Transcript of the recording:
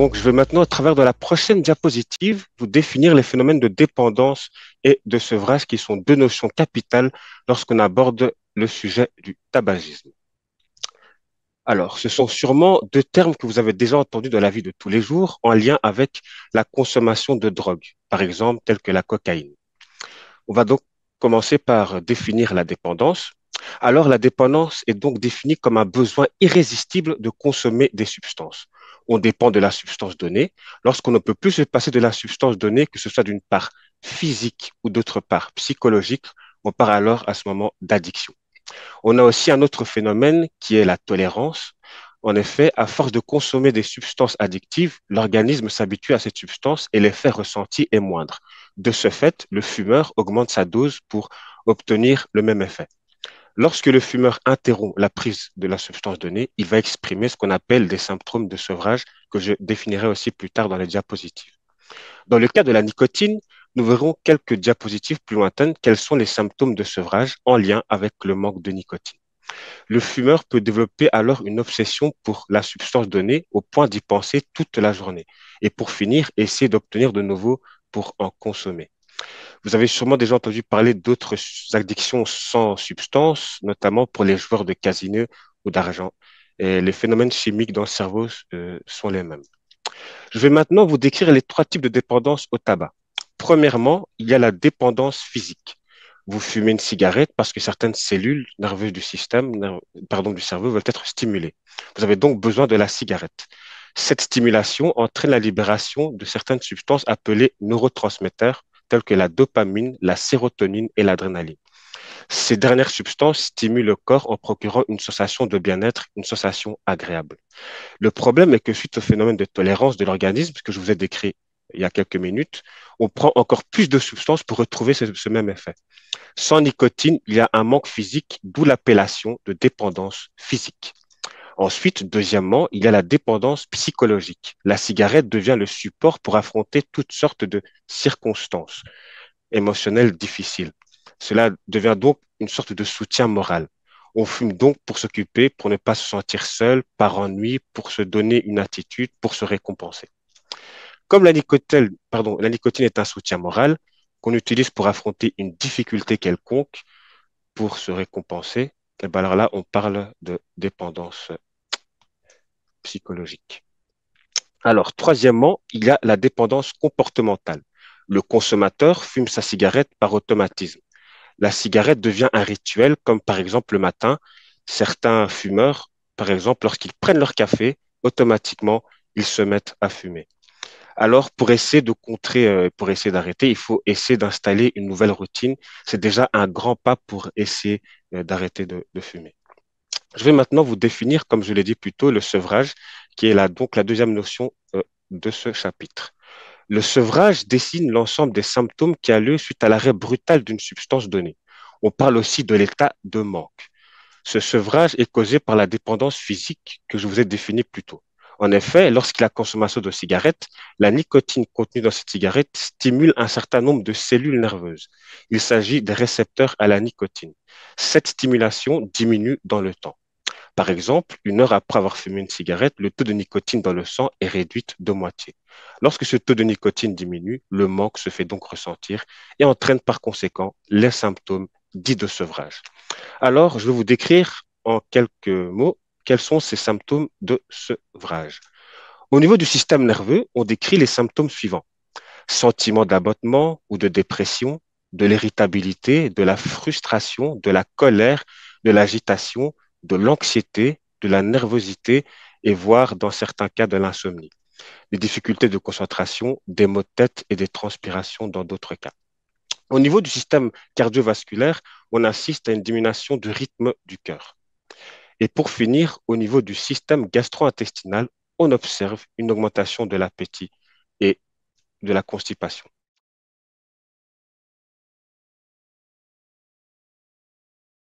Donc, je vais maintenant, à travers de la prochaine diapositive, vous définir les phénomènes de dépendance et de sevrage qui sont deux notions capitales lorsqu'on aborde le sujet du tabagisme. Alors, ce sont sûrement deux termes que vous avez déjà entendus dans la vie de tous les jours en lien avec la consommation de drogue, par exemple, telle que la cocaïne. On va donc commencer par définir la dépendance. Alors, la dépendance est donc définie comme un besoin irrésistible de consommer des substances. On dépend de la substance donnée lorsqu'on ne peut plus se passer de la substance donnée, que ce soit d'une part physique ou d'autre part psychologique. On parle alors à ce moment d'addiction. On a aussi un autre phénomène qui est la tolérance. En effet, à force de consommer des substances addictives, l'organisme s'habitue à cette substance et l'effet ressenti est moindre. De ce fait, le fumeur augmente sa dose pour obtenir le même effet. Lorsque le fumeur interrompt la prise de la substance donnée, il va exprimer ce qu'on appelle des symptômes de sevrage que je définirai aussi plus tard dans les diapositives. Dans le cas de la nicotine, nous verrons quelques diapositives plus lointaines quels sont les symptômes de sevrage en lien avec le manque de nicotine. Le fumeur peut développer alors une obsession pour la substance donnée au point d'y penser toute la journée et pour finir, essayer d'obtenir de nouveau pour en consommer. Vous avez sûrement déjà entendu parler d'autres addictions sans substance, notamment pour les joueurs de casino ou d'argent. Et les phénomènes chimiques dans le cerveau sont les mêmes. Je vais maintenant vous décrire les trois types de dépendance au tabac. Premièrement, il y a la dépendance physique. Vous fumez une cigarette parce que certaines cellules nerveuses du du cerveau veulent être stimulées. Vous avez donc besoin de la cigarette. Cette stimulation entraîne la libération de certaines substances appelées neurotransmetteurs, telles que la dopamine, la sérotonine et l'adrénaline. Ces dernières substances stimulent le corps en procurant une sensation de bien-être, une sensation agréable. Le problème est que suite au phénomène de tolérance de l'organisme que je vous ai décrit il y a quelques minutes, on prend encore plus de substances pour retrouver ce même effet. Sans nicotine, il y a un manque physique, d'où l'appellation de dépendance physique. Ensuite, deuxièmement, il y a la dépendance psychologique. La cigarette devient le support pour affronter toutes sortes de circonstances émotionnelles difficiles. Cela devient donc une sorte de soutien moral. On fume donc pour s'occuper, pour ne pas se sentir seul, par ennui, pour se donner une attitude, pour se récompenser. Comme la nicotine est un soutien moral qu'on utilise pour affronter une difficulté quelconque, pour se récompenser, et ben alors là, on parle de dépendance psychologique. Alors, troisièmement, il y a la dépendance comportementale. Le consommateur fume sa cigarette par automatisme. La cigarette devient un rituel, comme par exemple le matin, certains fumeurs, par exemple, lorsqu'ils prennent leur café, automatiquement, ils se mettent à fumer. Alors, pour essayer de contrer, pour essayer d'arrêter, il faut essayer d'installer une nouvelle routine. C'est déjà un grand pas pour essayer d'arrêter de fumer. Je vais maintenant vous définir, comme je l'ai dit plus tôt, le sevrage, qui est donc la deuxième notion de ce chapitre. Le sevrage dessine l'ensemble des symptômes qui a lieu suite à l'arrêt brutal d'une substance donnée. On parle aussi de l'état de manque. Ce sevrage est causé par la dépendance physique que je vous ai définie plus tôt. En effet, lorsqu'il y a consommation de cigarettes, la nicotine contenue dans cette cigarette stimule un certain nombre de cellules nerveuses. Il s'agit des récepteurs à la nicotine. Cette stimulation diminue dans le temps. Par exemple, une heure après avoir fumé une cigarette, le taux de nicotine dans le sang est réduit de moitié. Lorsque ce taux de nicotine diminue, le manque se fait donc ressentir et entraîne par conséquent les symptômes dits de sevrage. Alors, je vais vous décrire en quelques mots quels sont ces symptômes de sevrage. Au niveau du système nerveux, on décrit les symptômes suivants. Sentiment d'abattement ou de dépression, de l'irritabilité, de la frustration, de la colère, de l'agitation, de l'anxiété, de la nervosité et voire dans certains cas de l'insomnie. Des difficultés de concentration, des maux de tête et des transpirations dans d'autres cas. Au niveau du système cardiovasculaire, on assiste à une diminution du rythme du cœur. Et pour finir, au niveau du système gastro-intestinal, on observe une augmentation de l'appétit et de la constipation.